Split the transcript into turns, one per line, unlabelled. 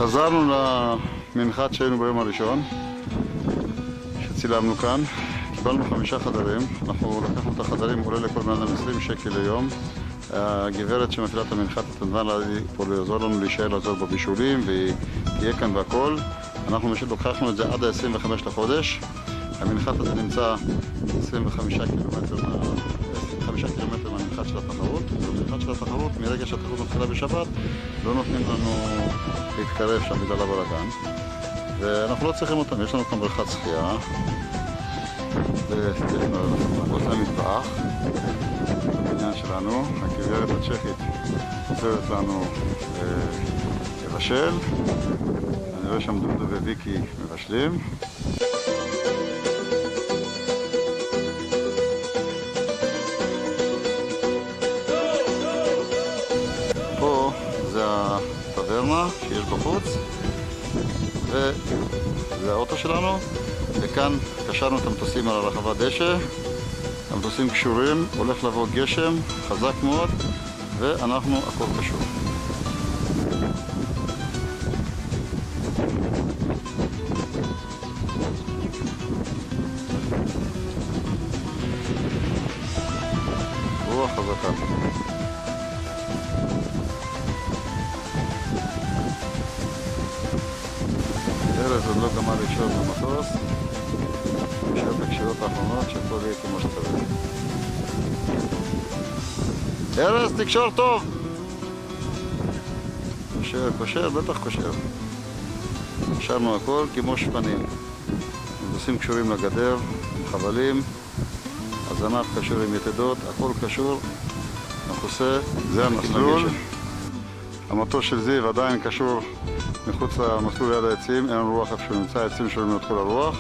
חזרנו למנחת שהיינו ביום הראשון, שצילמנו כאן. קיבלנו 5 חדרים, אנחנו לקחנו את החדרים, עולה לכל בן אדם 20 שקל ליום. הגברת שמפעילה את המנחת התנדבה פה לעזור לנו להישאר לעזור בבישולים, והיא תהיה כאן והכל. אנחנו לקחנו את זה עד ה-25 לחודש. המנחת הזה נמצא 25 קילומטר מהמנחת של התחרות. במנחת של התחרות, מרגע שהתחרות מתחילה בשבת, לא נותנים לנו להתקרב שם בגלל הבלגן. ואנחנו לא צריכים אותם, יש לנו כאן בריכת שחייה. ויש לנו עושה מטבח בעניין שלנו. הגברת הצ'כית עוזרת לנו לבשל. אני רואה שם דודו וויקי מבשלים. פה זה הטברנה שיש בחוץ, וזה האוטו שלנו, וכאן קשרנו את המטוסים על הרחבת דשא. המטוסים קשורים, הולך לבוא גשם חזק מאוד, ואנחנו הכל קשור. רוח חזקה. ארז עוד לא גמר לקשור את המטוס. נשאר את הקשירות האחרונות שהכל יהיה כמו שצריך. ארז, תקשור טוב! קושר, בטח קושר. קשרנו הכל כמו שפנים. מטוסים קשורים לגדר, עם חבלים, הזנב קשור עם יתדות, הכל קשור, מכוסה. זה המסלול. המטוס של זיו עדיין קשור מחוץ למסלול ליד העצים, אין לנו רוח איפה שהוא נמצא, העצים שלנו נתחו לרוח.